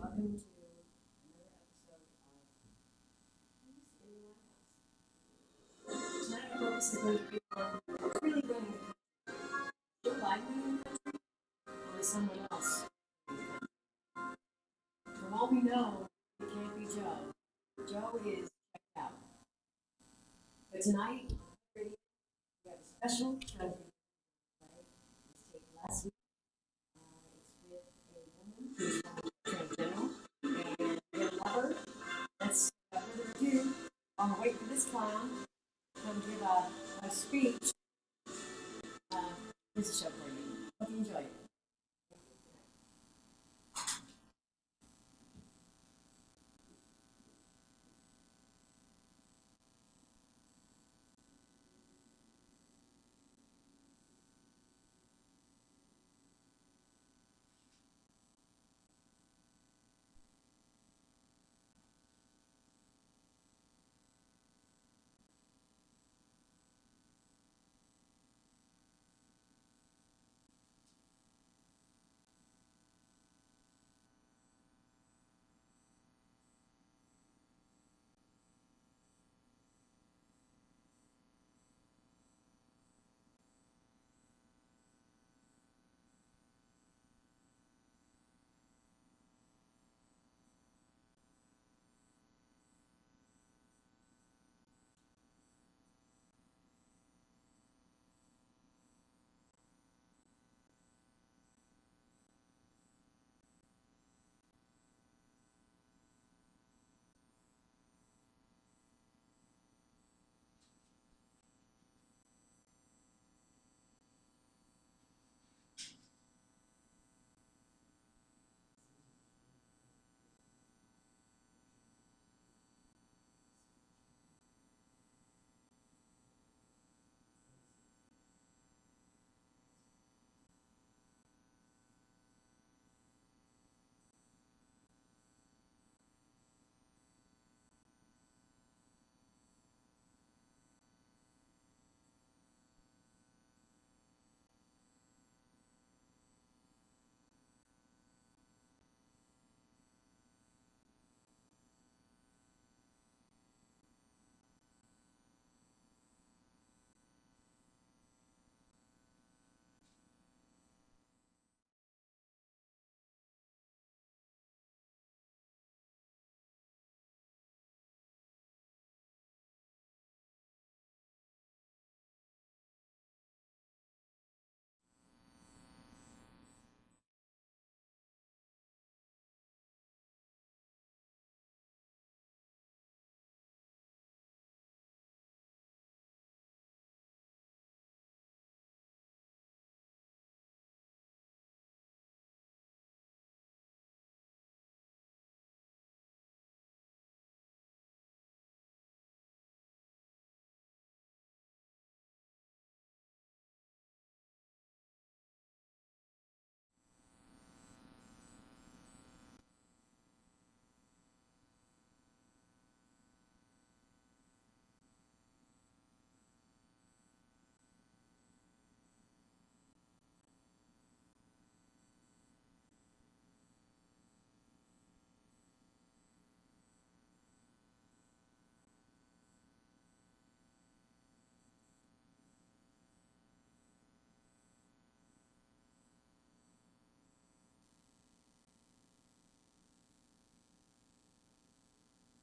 welcome to another episode of Who's in My House. Tonight our focus is going to be on what's really going on. Your life in the country, or is someone else? From all we know, it can't be Joe. Joe is checked out. But tonight, we have a special show for you. It's taken last week. It's with a woman who's from General, and we have a lover. Let's, without further ado, on the wait for this clown to come give a speech. Here's a show for you. Hope you enjoy it.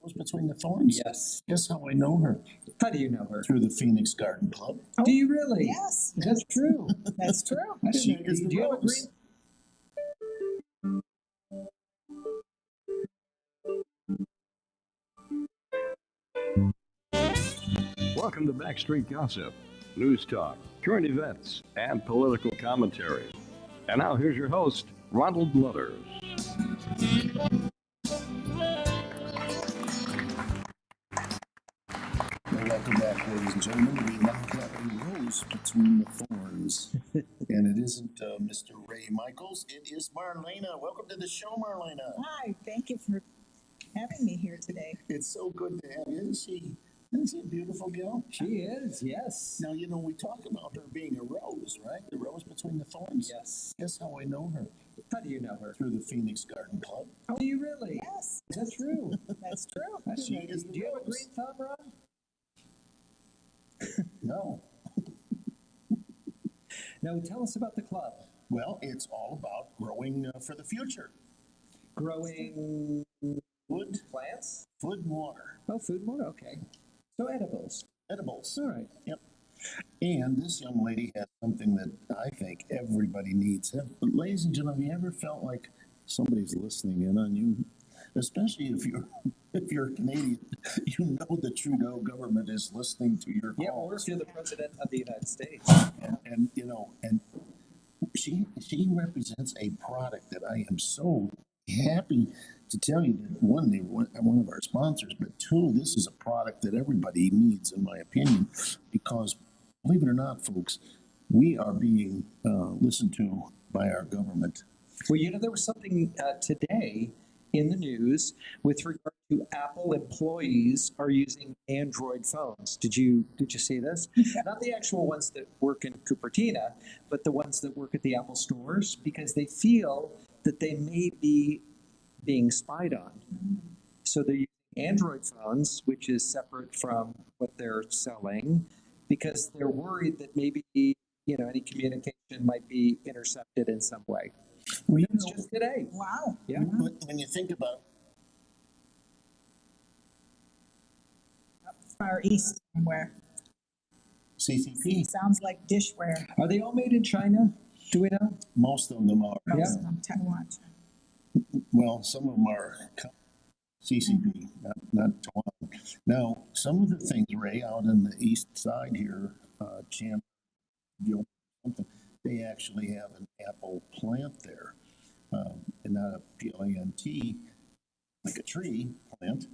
Was between the thorns? Yes. Guess how I know her? How do you know her? Through the Phoenix Garden Club. Do you really? Yes, That's true. that's true. I didn't She know. is Do the you have a rose. Welcome to Backstreet Gossip, news talk, current events, and political commentary. And now here's your host, Ronald Lutters. Well, welcome back, ladies and gentlemen. We now have a rose between the thorns. And it isn't Mr. Ray Michaels, it is Marlena. Welcome to the show, Marlena. Hi, thank you for having me here today. It's so good to have you. Isn't she a beautiful gal? She is, yes. Now, we talk about her being a rose, right? The rose between the thorns. Yes. Guess how I know her? How do you know her? through the Phoenix Garden Club. Oh, do you really? Yes, Is that true? that's true. I didn't She know. is Do the you have a rose. green thumb, Ron? No. No, tell us about the club. Well, it's all about growing for the future. Growing Wood, plants? food, and water. Oh, food more? Okay. So edibles. Edibles. All right. Yep. And this young lady has something that I think everybody needs. Ladies and gentlemen, have you ever felt like somebody's listening in on you? Especially if you're Canadian, you know the Trudeau government is listening to your Yeah, or calls. if you're the president of the United States. And you know, and she represents a product that I am so happy to tell you that one, they were one of our sponsors, but two, this is a product that everybody needs, in my opinion, because believe it or not, folks, we are being listened to by our government. Well, there was something today in the news with regard to Apple employees are using Android phones. Did you see this? Not the actual ones that work in Cupertino, but the ones that work at the Apple stores, because they feel that they may be being spied on. So they're using Android phones, which is separate from what they're selling, because they're worried that maybe any communication might be intercepted in some way. Well, It was just today. Wow. Yeah. but when you think about Up far east somewhere. CCP, Sounds like dishware. Are they all made in China? Do we know? most of them are. Most of them, Taiwan. Well, some of them are CCP, not Taiwan. Now, some of the things, Ray, out in the east side here, Chan, something, they actually have an Apple plant there, and not a plant, like a tree plant,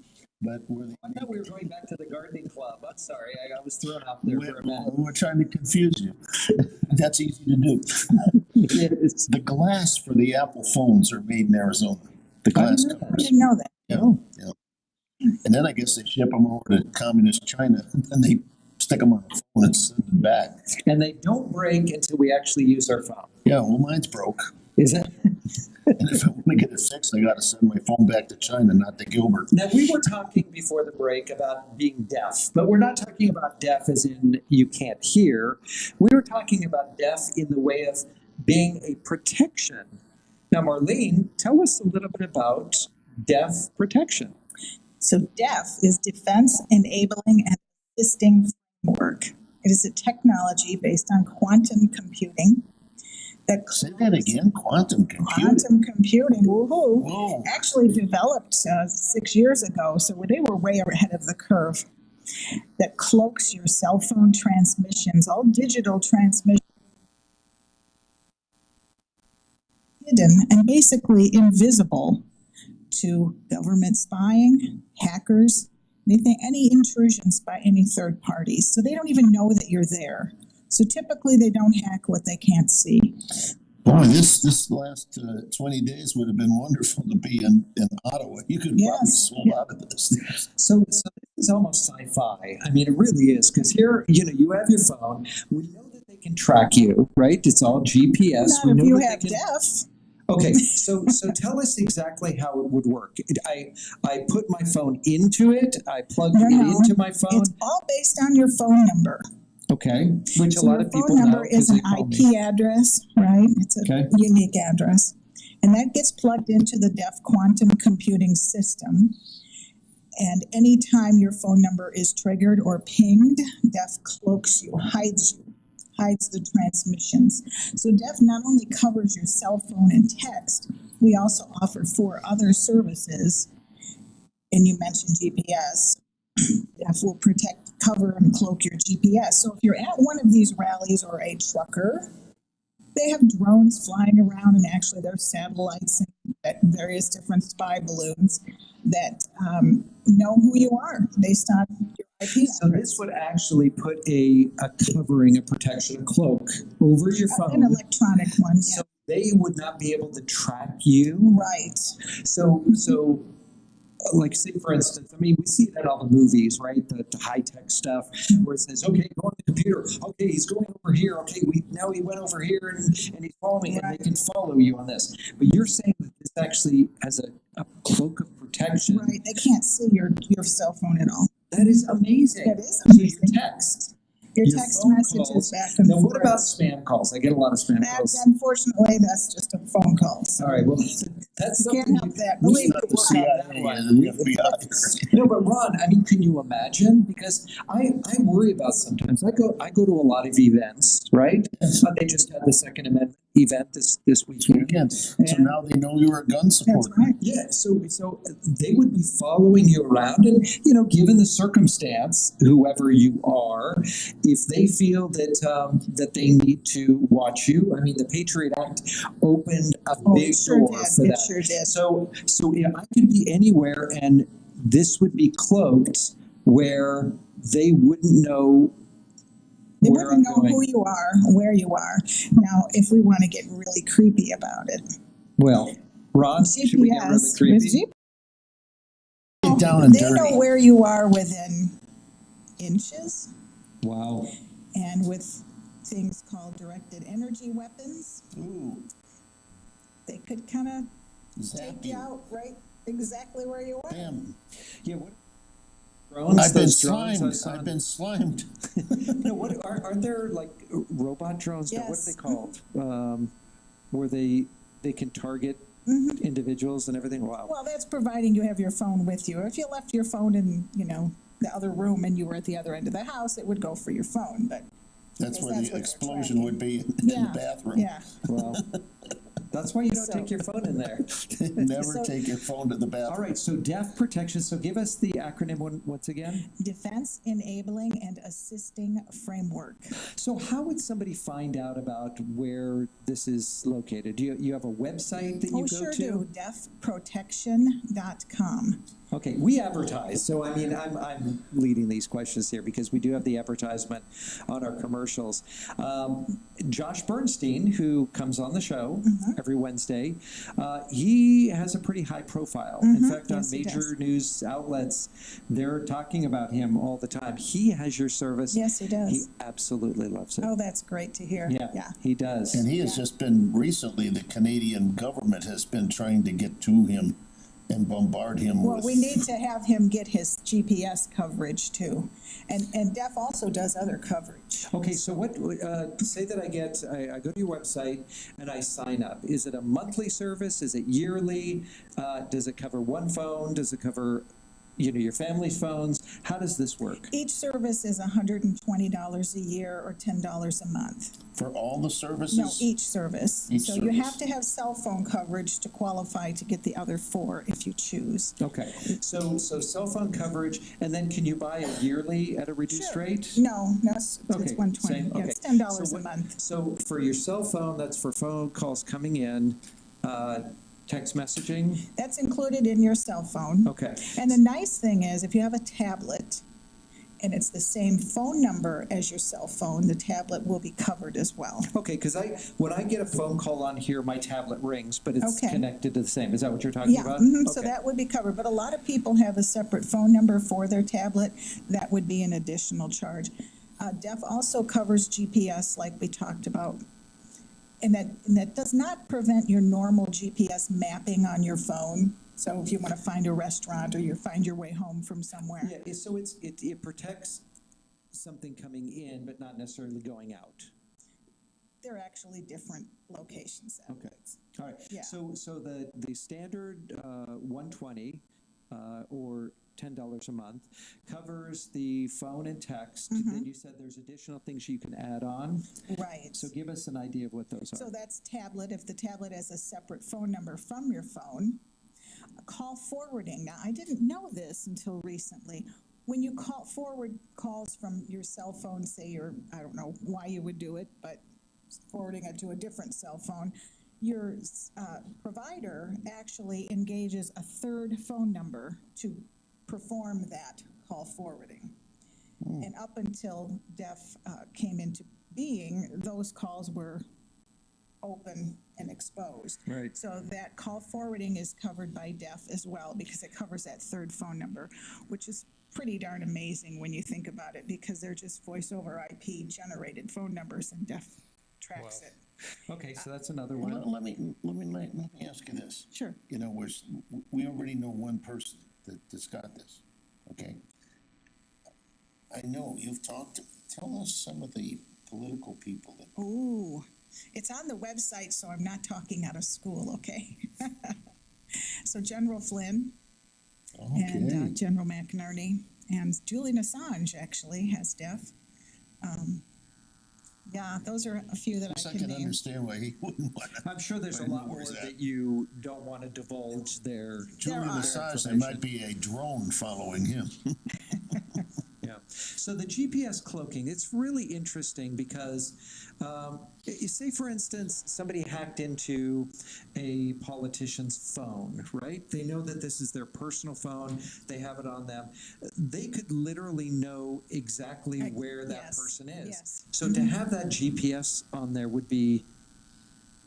but where they I thought we were going back to the gardening club. I'm sorry, I was thrown off there for a minute. we're trying to confuse you. That's easy to do. Yes. The glass for the Apple phones are made in Arizona. The I glass didn't know I covers. didn't know that. Yeah, Oh. yeah. And then I guess they ship them over to communist China, and they stick them on a phone and send them back. And they don't break until we actually use our phone. Yeah, well, mine's broke. Is it? And if I want to get it fixed, I got to send my phone back to China, not to Gilbert. Now, we were talking before the break about being deaf, but we're not talking about deaf as in you can't hear. We were talking about deaf in the way of being a protection. Now, Marlene, tell us a little bit about deaf protection. So DEF is Defense Enabling and Assisting Framework. It is a technology based on quantum computing that Say that again, quantum computing. quantum computing, woohoo, Whoa. actually developed 6 years ago, so they were way ahead of the curve, that cloaks your cell phone transmissions, all digital transmissions, hidden and basically invisible to government spying, hackers, anything, any intrusions by any third parties. So they don't even know that you're there. So typically they don't hack what they can't see. Boy, this last 20 days would have been wonderful to be in Ottawa. You could probably Yes. swim out of this. So this is almost sci-fi. I mean, it really is, because here, you have your phone. We know that they can track you, right? It's all GPS. Not We if know you that have they can. DEF. Okay, so tell us exactly how it would work. I put my phone into it. I plug No, it no. into my phone. It's all based on your phone number. Okay, which a So lot your of people phone number know is because an they call IP me. address, right? It's a Okay. unique address. And that gets plugged into the DEF quantum computing system. And anytime your phone number is triggered or pinged, DEF cloaks you, hides the transmissions. So DEF not only covers your cell phone and text, we also offer 4 other services. And you mentioned GPS. DEF will protect, cover, and cloak your GPS. So if you're at one of these rallies or a trucker, they have drones flying around, and actually there's satellites and various different spy balloons that know who you are based on your IP So this would actually put a covering, a protection, a cloak over your An phone. electronic one, So they would not be able to track you. right. So, like, say for instance, I mean, we see that in all the movies, right? The high tech stuff where it says, okay, go on the computer. Okay, he's going over over here. Okay, now he went over here and he's following, and they can follow you on this. But you're saying that this actually has a cloak of protection. Right, they can't see your cell phone at all. That is amazing. That is So amazing. your text. Your your text phone messages calls. back and Now, forth. what about spam calls? I get a lot of spam calls. Unfortunately, that's just a phone call. So All right, well, that's you something can't help that. we Believe need me, to The work on that CIA one. and the FBI. No, but Ron, I mean, can you imagine? Because I worry about sometimes. I go to a lot of events, right? They just had the Second Amendment event this weekend. Again, so And- now they know you're a gun that's supporter. right. Yeah, so they would be following you around, and given the circumstance, whoever you are, if they feel that they need to watch you, I mean, the Patriot Act opened a big It sure door did. for It that. sure did. So yeah, I could be anywhere, and this would be cloaked where they wouldn't know They where wouldn't I'm know going. who you are, where you are. Now, if we want to get really creepy about it, Well, Ron, should we get really GPS, creepy? with GPS, Get down and they dirty. know where you are within inches, Wow. and with things called directed energy weapons, Ooh, they could kind of zap take you out right exactly where you are. Damn. Yeah. What? Drones. I've been those drones I slimed. saw I've in- been slimed. No, what aren't there like robot drones? No, what are Yes. they called? Where they can target Mhm. individuals and everything. Wow. Well, that's providing you have your phone with you. If you left your phone in, the other room and you were at the other end of the house, it would go for your phone. But That's Because where that's what the they're explosion tracking. would be in yeah, the bathroom. yeah. Wow. That's why you don't So- take your phone in there. Never So- take your phone to the bathroom. All right. So deaf protection. So give us the acronym once again. Defense enabling and assisting framework. So how would somebody find out about where this is located? Do you have a website that you go sure to? do. Deafprotection.com. Okay, we advertise, so I mean, I'm leading these questions here because we do have the advertisement on our commercials. Josh Bernstein, who comes on the show every Wednesday, he has a pretty high profile. In fact, on Yes, he major does. news outlets, they're talking about him all the time. He has your service. Yes, he does. He absolutely loves it. Oh, that's great to hear. Yeah, he does. And he has just been recently, the Canadian government has been trying to get to him and bombard him Well, with. we need to have him get his GPS coverage too. And Def also does other coverage. Okay, so what, say that I go to your website and I sign up. Is it a monthly service? Is it yearly? Does it cover one phone? Does it cover, your family's phones? How does this work? Each service is $120 a year or $10 a month. For all the services? No, each service. Each So you service. have to have cell phone coverage to qualify to get the other 4 if you choose. Okay, so cell phone coverage, and then can you buy it yearly at a reduced Sure. rate? No, it's Okay, 120. same, Yeah, okay. it's $10 So a what- month. So for your cell phone, that's for phone calls coming in, text messaging? That's included in your cell phone. Okay. And the nice thing is, if you have a tablet and it's the same phone number as your cell phone, the tablet will be covered as well. Okay, because when I get a phone call on here, my tablet rings, but it's Okay. connected to the same. Is that what you're talking Yeah, about? so Okay. that would be covered. But a lot of people have a separate phone number for their tablet. That would be an additional charge. DEF also covers GPS, like we talked about. And that does not prevent your normal GPS mapping on your phone. So if you want to find a restaurant or you find your way home from somewhere. Yeah, so it protects something coming in, but not necessarily going out. They're actually different location Okay, satellites. all right. Yeah. So the standard 120 or $10 a month covers the phone and text. Then you said there's additional things you can add on. Right. So give us an idea of what those are. So that's tablet. If the tablet has a separate phone number from your phone, call forwarding. Now, I didn't know this until recently. When you call forward calls from your cell phone, say I don't know why you would do it, but forwarding it to a different cell phone, your provider actually engages a third phone number to perform that call forwarding. And up until DEF came into being, those calls were open and exposed. Right. So that call forwarding is covered by DEF as well because it covers that third phone number, which is pretty darn amazing when you think about it, because they're just voice over IP generated phone numbers, and DEF tracks Wow. it. Okay, so that's another one. Let me ask you this. Sure. You know, we already know one person that's got this, okay? I know you've talked, tell us some of the political people that, Ooh, it's on the website, so I'm not talking out of school, okay? So General Flynn and okay. General McInerney and Julian Assange actually has DEF. Yeah, those are a few that I I can can name. understand why he wouldn't want to. I'm sure there's a I know lot more where's that. that you don't want to divulge their Julian are. Assange, there information. might be a drone following him. Yeah. So the GPS cloaking, it's really interesting because, you say, for instance, somebody hacked into a politician's phone, right? They know that this is their personal phone. They have it on them. They could literally know exactly where that Yes, person is. yes. So to have that GPS on there would be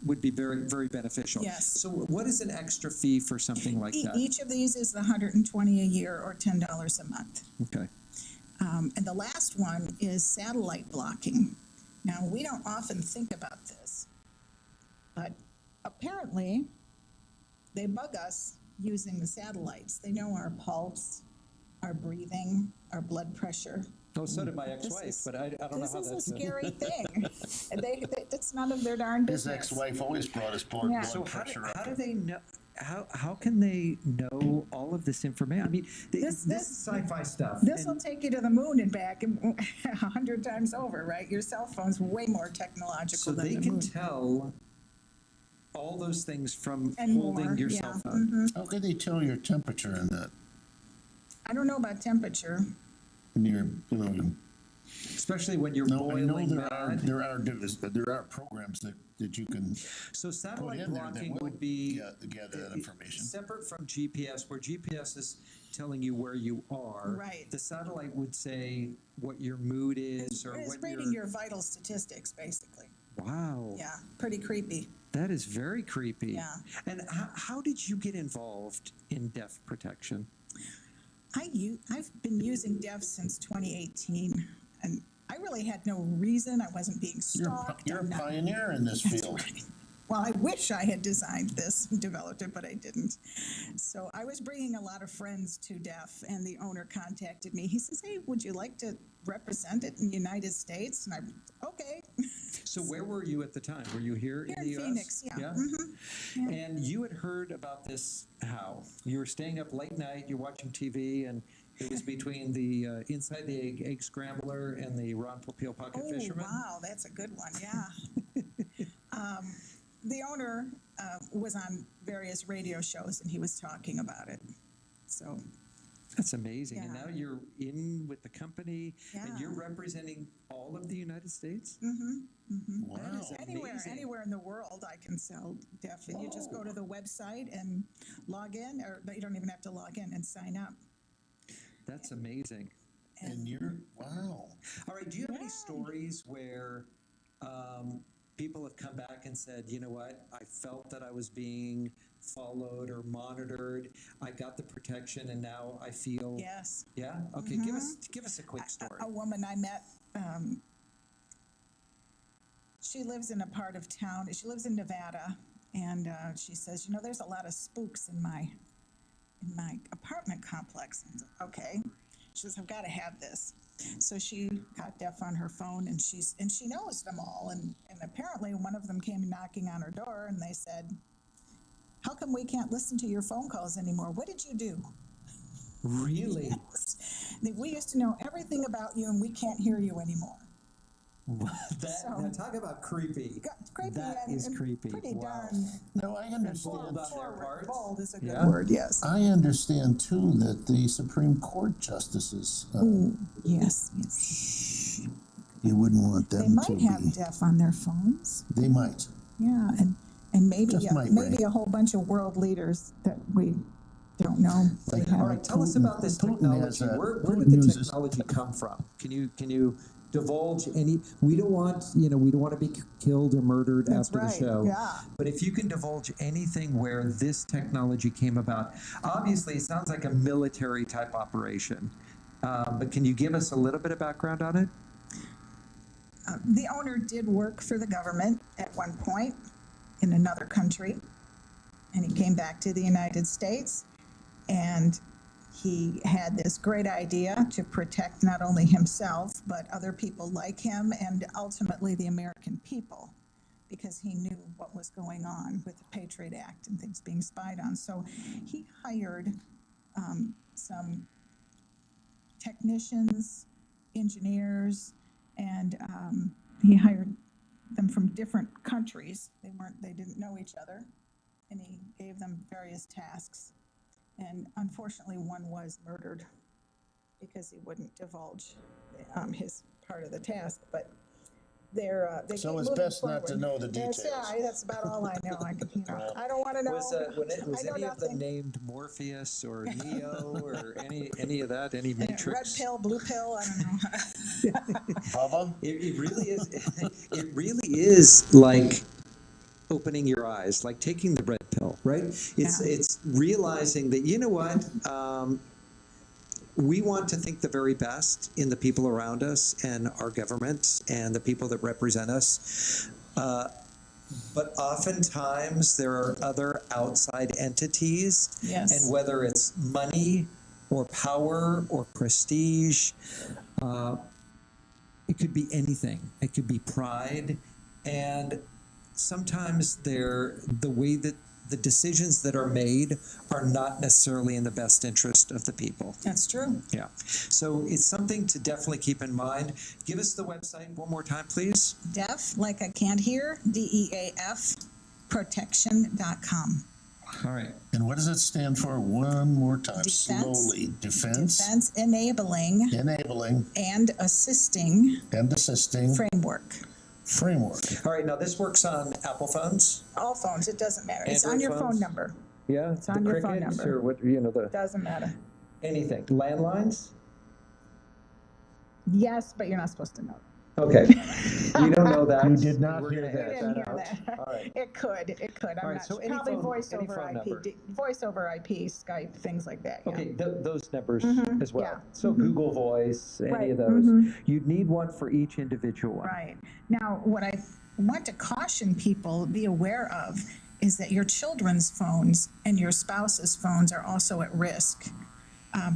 very, very beneficial. Yes. So what is an extra fee for something like that? Each of these is $120 a year or $10 a month. Okay. And the last one is satellite blocking. Now, we don't often think about this, but apparently they bug us using the satellites. They know our pulse, our breathing, our blood pressure. Oh, so did my This ex-wife, is- but I don't know This how is that's a scary thing. It's none of their darn His business. ex-wife always brought his blood Yeah. So pressure up. how do they know? How can they know all of this information? I mean, this This- is sci-fi stuff. This and will take you to the moon and back 100 times over, right? Your cell phone's way more technological so than they the can moon. tell all those things from And holding more, your yeah. cell phone. How could they tell your temperature in that? I don't know about temperature. When you're, you know, Especially when you're no, I know boiling there mad. there are programs that you can So put satellite in there that blocking will would be gather that information. separate from GPS, where GPS is telling you where you are. Right. The satellite would say what your mood is or It's what reading your vital statistics, basically. Wow. Yeah, pretty creepy. That is very creepy. Yeah. And how did you get involved in deaf protection? I've been using DEF since 2018, and I really had no reason. I wasn't being stalked. You're a I'm not- pioneer in this That's field. right. Well, I wish I had designed this and developed it, but I didn't. So I was bringing a lot of friends to DEF, and the owner contacted me. He says, "Hey, would you like to represent it in the United States?" And I'm, okay. So where were you at the time? Were you here Here in the in U.S.? Phoenix, yeah. Yeah? Mhm. Yeah. And you had heard about this how? You were staying up late night, you're watching TV, and it was between the Inside the Egg Scrambler and the Ron Popeil Pocket Oh, Fisherman? wow, that's a good one, yeah. The owner was on various radio shows, and he was talking about it. So, That's amazing. And Yeah. now you're in with the company, and you're Yeah. representing all of the United States? Wow. That is amazing. anywhere in the world, I can sell DEF. And you just go to the website and log in, or you don't even have to log in and sign up. That's amazing. And you're, wow. All right, do you have any Yeah. stories where people have come back and said, you know what, I felt that I was being followed or monitored, I got the protection, and now I feel, Yes. yeah? Okay, give us a quick story. A woman I met, she lives in a part of town, she lives in Nevada, and she says, you know, there's a lot of spooks in my apartment complex. And, okay. She says, I've got to have this. So she got DEF on her phone, and she knows them all. And apparently one of them came knocking on her door, and they said, how come we can't listen to your phone calls anymore? What did you do? Really? Yes. We used to know everything about you, and we can't hear you anymore. Now talk about creepy. Creepy. That and- is and creepy. Pretty Wow. darn No, I Bold understand. on their forward. part. Bold is a good Yeah. word, yes. I understand too that the Supreme Court justices, Yes, yes. you wouldn't want They them might to have be. DEF on their phones. They might. Yeah, and maybe Just might, maybe Ray. a whole bunch of world leaders that we don't know. They Like- have. All right, tell us about this Putin technology. has Where Putin did the uses- technology come from? Can you divulge any? We don't want to be killed or murdered That's after right, the show. yeah. But if you can divulge anything where this technology came about, obviously it sounds like a military type operation. But can you give us a little bit of background on it? The owner did work for the government at one point in another country, and he came back to the United States, and he had this great idea to protect not only himself, but other people like him, and ultimately the American people, because he knew what was going on with the Patriot Act and things being spied on. So he hired some technicians, engineers, and he hired them from different countries. They didn't know each other, and he gave them various tasks. And unfortunately, one was murdered because he wouldn't divulge his part of the task. But they So keep it's moving best not to forward. know the details. That's about all I know. I don't want to know. Was I know any of them nothing. named Morpheus or Neo or any of that? Any Red Matrix? pill, blue pill, I don't know. Bubba? It really is. It really is like opening your eyes, like taking the red pill, right? It's realizing that, you know what, we want to think the very best in the people around us and our government and the people that represent us. But oftentimes there are other outside entities, Yes. and whether it's money or power or prestige, it could be anything. It could be pride, and sometimes the way that the decisions that are made are not necessarily in the best interest of the people. That's true. Yeah. So it's something to definitely keep in mind. Give us the website one more time, please. Deaf, like I can't hear, DEAF, protection.com. All right. And what does it stand for? One more time, Defense. slowly. Defense Enabling Enabling and Assisting and Assisting Framework. Framework. All right. Now this works on Apple phones. All phones, it doesn't matter. It's Android on your phones? phone number. Yeah. It's on your phone number. Or what? You know, the Doesn't matter. anything. Landlines. Yes, but you're not supposed to know. Okay. You don't know that. You did not We're hear gonna that. You edit didn't hear out. that. All right. It could. I'm All right, not so sure. any Probably phone- voice any over phone IP, number. voice over IP, Skype, things like that. Yeah. Okay, those numbers Mhm, as well. yeah. So Google Voice, any Right, of those. mhm. You'd need one for each individual one. Right. Now, what I want to caution people, be aware of, is that your children's phones and your spouse's phones are also at risk.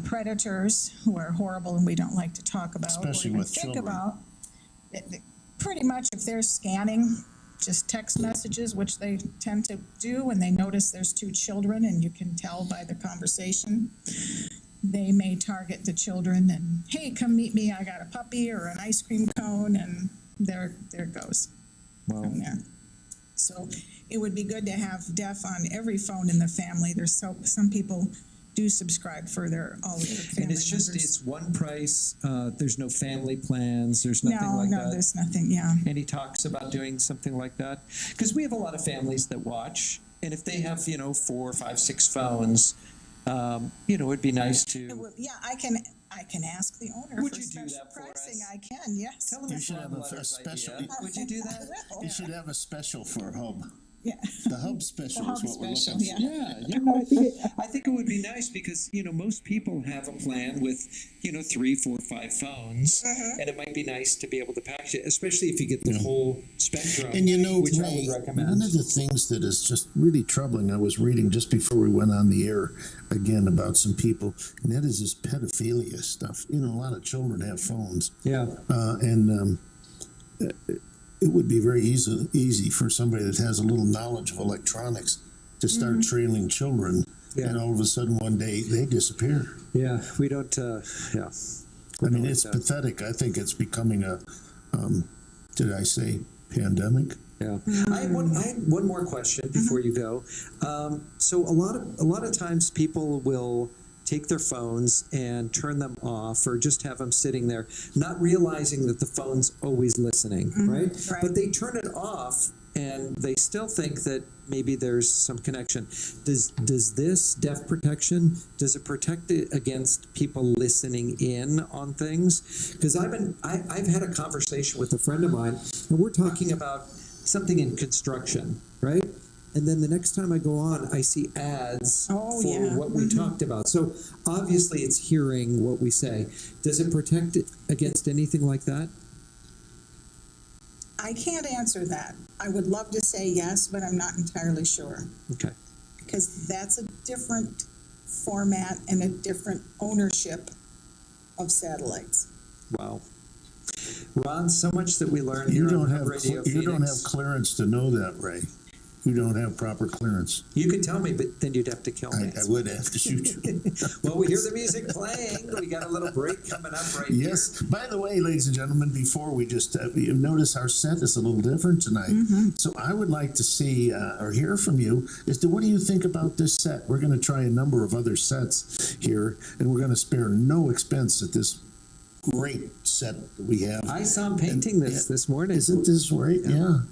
Predators who are horrible and we don't like to talk about, Especially or even with think children. about, pretty much if they're scanning just text messages, which they tend to do when they notice there's two children and you can tell by the conversation, they may target the children and, hey, come meet me, I got a puppy or an ice cream cone, and there it goes from there. So it would be good to have deaf on every phone in the family. There's some people do subscribe for all of their family And it's just, members. it's one price. There's no family plans. There's nothing like No, that. there's nothing, yeah. And he talks about doing something like that. Because we have a lot of families that watch. And if they have, 4, 5, 6 phones, it'd be nice to. Yeah, I can ask the owner Would for you do special that for pricing. us? I can, yes. Tell them You it's should Ron have a Lutter's special- idea. Would you do that? I will. You should have a special for Hub. Yeah. The Hub special The is Hub what we're special, looking for. yeah. I think it would be nice because, most people have a plan with, 3, 4, 5 phones. And it might be nice to be able to package it, especially if you get the whole spectrum, And which I Ray, would recommend. one of the things that is just really troubling, I was reading just before we went on the air again about some people, and that is this pedophilia stuff. A lot of children have phones. Yeah. It would be very easy for somebody that has a little knowledge of electronics to start trailing children, Yeah. and all of a sudden one day they disappear. Yeah, we don't, yeah. I mean, it's pathetic. I think it's becoming a, did I say pandemic? Yeah. I had one more question before you go. So a lot of times people will take their phones and turn them off or just have them sitting there, not realizing that the phone's always listening, right? Right. But they turn it off and they still think that maybe there's some connection. Does this deaf protection, does it protect it against people listening in on things? Because I've had a conversation with a friend of mine and we're talking about something in construction, right? and then the next time I go on, I see ads Oh, for yeah. what we talked about. So obviously it's hearing what we say. Does it protect it against anything like that? I can't answer that. I would love to say yes, but I'm not entirely sure. Okay. Because that's a different format and a different ownership of satellites. Wow. Ron, so much that we learned You here on don't Hub have, Radio you don't have Phoenix. clearance to know that, Ray. You don't have proper clearance. You could tell me, but then you'd have to kill me. I would have to shoot you. Well, we hear the music playing. We got a little break coming up right here. Yes. By the way, ladies and gentlemen, before we just you notice our set is a little different tonight. So I would like to see or hear from you as to what do you think about this set? We're going to try a number of other sets here, and we're going to spare no expense at this great set that we have. I saw him painting this morning. Isn't this right? Yeah.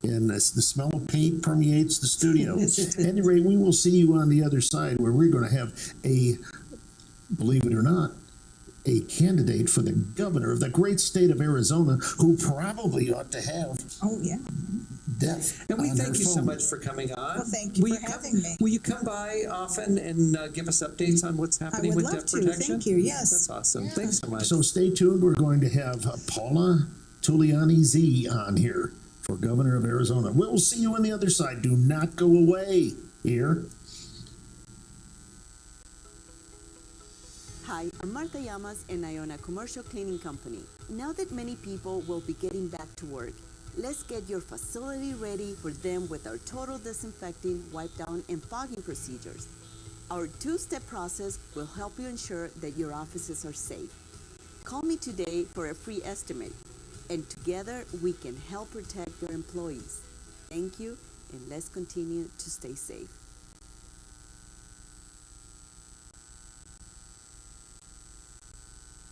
And the smell of paint permeates the studio. At any rate, we will see you on the other side where we're going to have believe it or not, a candidate for the governor of the great state of Arizona who probably ought to have Oh, yeah. death. And we on thank their you so phone. much for coming on. Well, thank you Will for having me. Will you come by often and give us updates on what's happening would with love debt to. protection? Thank you. Yes. That's awesome. Yeah. Thanks so much. So stay tuned. We're going to have Paula Tuliani Z on here for governor of Arizona. We'll see you on the other side. Do not go away here. Hi, I'm Marta Llamas and I own a commercial cleaning company. Now that many people will be getting back to work, let's get your facility ready for them with our total disinfecting, wipe down, and fogging procedures. Our two-step process will help you ensure that your offices are safe. Call me today for a free estimate, and together we can help protect your employees. Thank you, and let's continue to stay safe.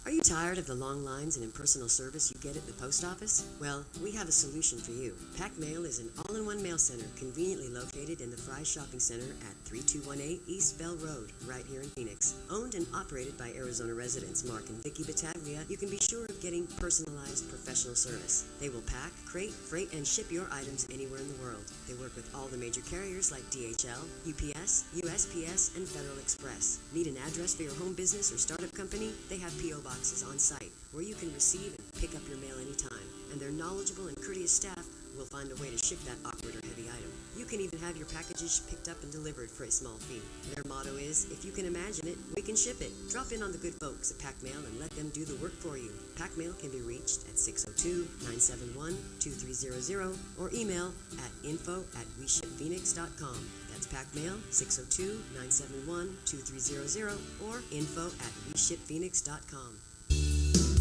Are you tired of the long lines and impersonal service you get at the post office? Well, we have a solution for you. Pack Mail is an all-in-one mail center conveniently located in the Fry Shopping Center at 3218 East Bell Road, right here in Phoenix. Owned and operated by Arizona residents Mark and Vicky Battaglia, you can be sure of getting personalized professional service. They will pack, crate, freight, and ship your items anywhere in the world. They work with all the major carriers like DHL, UPS, USPS, and Federal Express. Need an address for your home business or startup company? They have P.O. boxes on site where you can receive and pick up your mail anytime, and their knowledgeable and courteous staff will find a way to ship that awkward or heavy item. You can even have your packages picked up and delivered for a small fee. Their motto is, if you can imagine it, we can ship it. Drop in on the good folks at Pack Mail and let them do the work for you. Pack Mail can be reached at 602-971-2300 or email at info@weshipphoenix.com. That's Pack Mail, 602-971-2300 or info@weshipphoenix.com.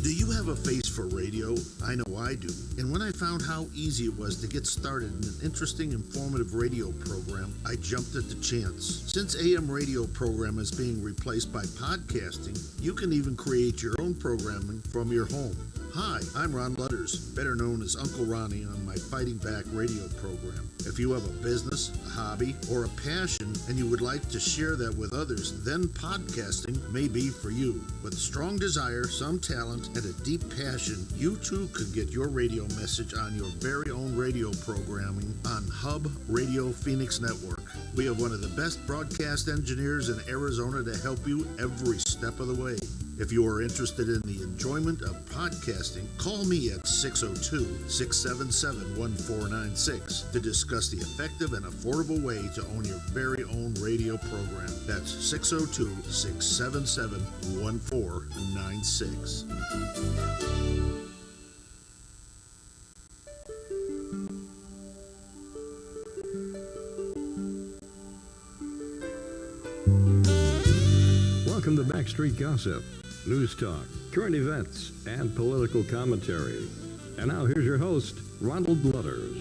Do you have a face for radio? I know I do. And when I found how easy it was to get started in an interesting, informative radio program, I jumped at the chance. Since AM radio program is being replaced by podcasting, you can even create your own programming from your home. Hi, I'm Ron Lutters, better known as Uncle Ronnie on my Fighting Back radio program. If you have a business, a hobby, or a passion and you would like to share that with others, then podcasting may be for you. With strong desire, some talent, and a deep passion, you too could get your radio message on your very own radio programming on Hub Radio Phoenix Network. We have one of the best broadcast engineers in Arizona to help you every step of the way. If you are interested in the enjoyment of podcasting, call me at 602-677-1496 to discuss the effective and affordable way to own your very own radio program. That's 602-677-1496. Welcome to Backstreet Gossip, news talk, current events, and political commentary. And now here's your host, Ronald Lutters.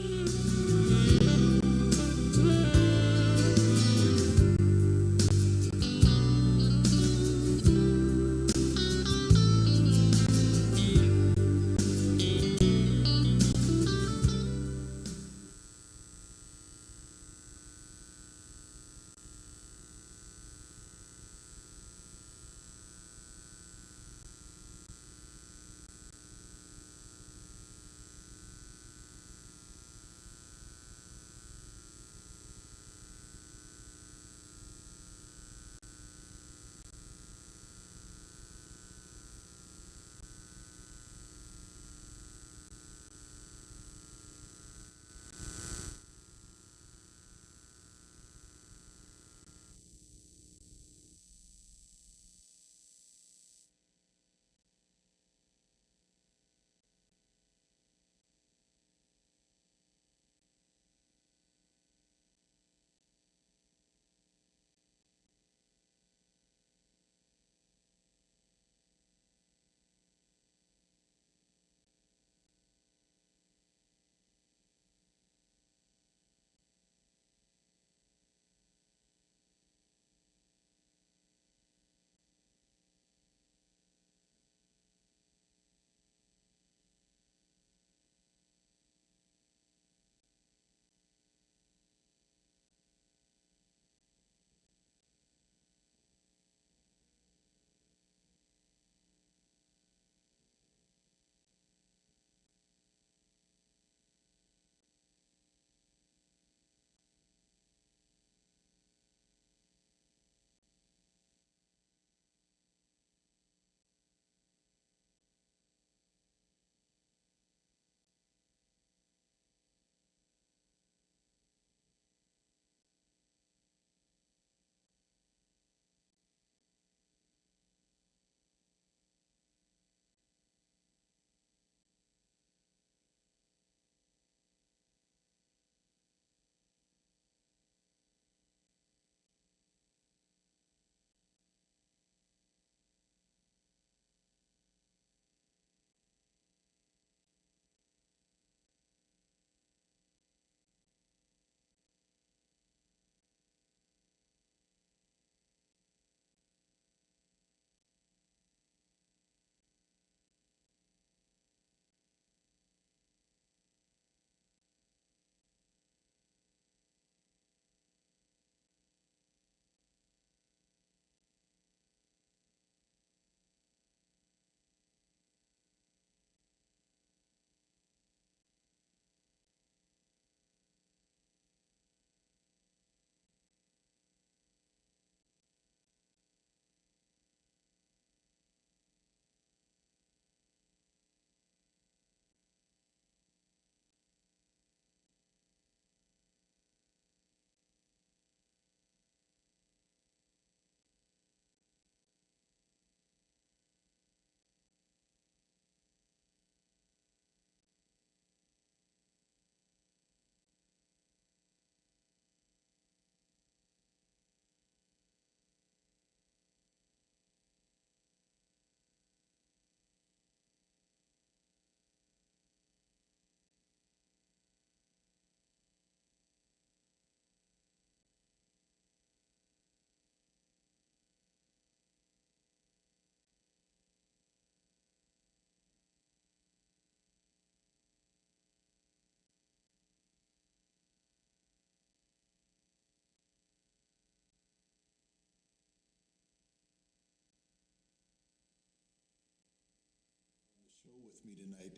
with me tonight.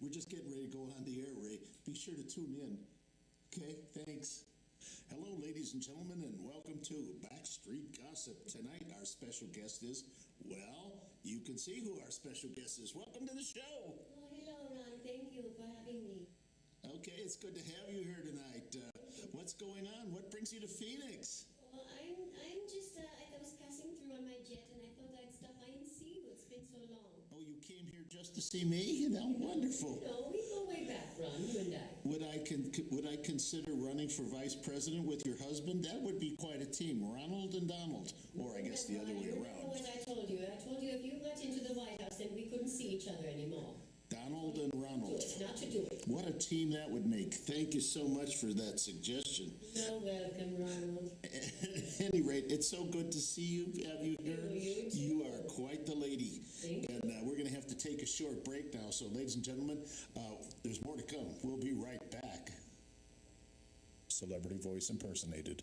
We're just getting ready to go on the air, Ray. Be sure to tune in. Okay, thanks. Hello, ladies and gentlemen, and welcome to Backstreet Gossip. Tonight, our special guest is, well, you can see who our special guest is. Welcome to the show. Oh, hello, Ron. Thank you for having me. Okay, it's good to have you here tonight. What's going on? What brings you to Phoenix? Well, I'm just, I was passing through on my jet, and I thought I'd stop by and see you. It's been so long. Oh, you came here just to see me? Wonderful. No, we go way back, Ron, you and I. Would I consider running for vice president with your husband? That would be quite a team, Ronald and Donald, or I guess the other way Remember around. what I told you? I told you if you got into the White House, then we couldn't see each other anymore. Donald and Ronald. Not to do it. What a team that would make. Thank you so much for that suggestion. You're welcome, Ronald. At any rate, it's so good to see you, have you here. You too. You are quite the lady. Thank you. And we're going to have to take a short break now. So, ladies and gentlemen, there's more to come. We'll be right back. Celebrity voice impersonated.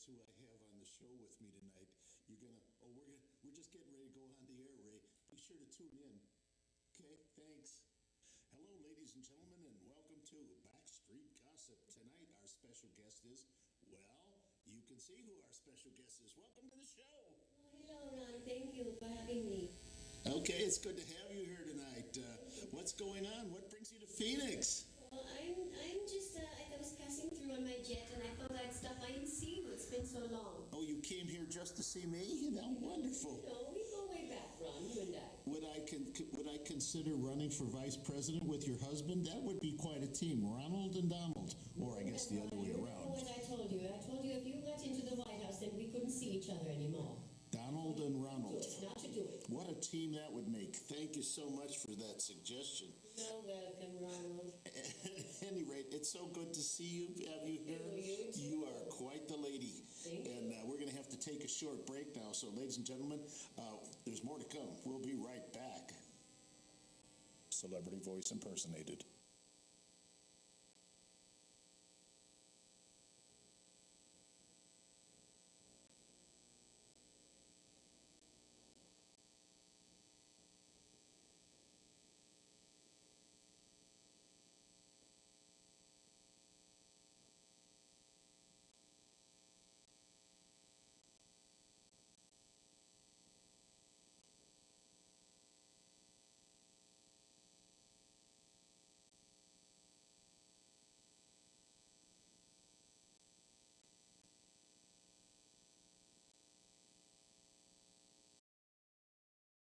guess who I have on the show with me tonight? We're just getting ready to go on the air, Ray. Be sure to tune in. Okay, thanks. Hello, ladies and gentlemen, and welcome to Backstreet Gossip. Tonight, our special guest is, well, you can see who our special guest is. Welcome to the show. Oh, hello, Ron. Thank you for having me. Okay, it's good to have you here tonight. What's going on? What brings you to Phoenix? Well, I'm just, I was passing through on my jet, and I thought I'd stop by and see you. It's been so long. Oh, you came here just to see me? You know, wonderful. No, we go way back, Ron, you and I. Would I consider running for vice president with your husband? That would be quite a team, Ronald and Donald, or I guess the other way You know around. what I told you? I told you if you got into the White House, then we couldn't see each other anymore. Donald and Ronald. Not to do it. What a team that would make. Thank you so much for that suggestion. You're welcome, Ronald. At any rate, it's so good to see you. Have you here? You too. You are quite the lady. Thank you. And we're going to have to take a short break now. So, ladies and gentlemen, there's more to come. We'll be right back. Celebrity voice impersonated.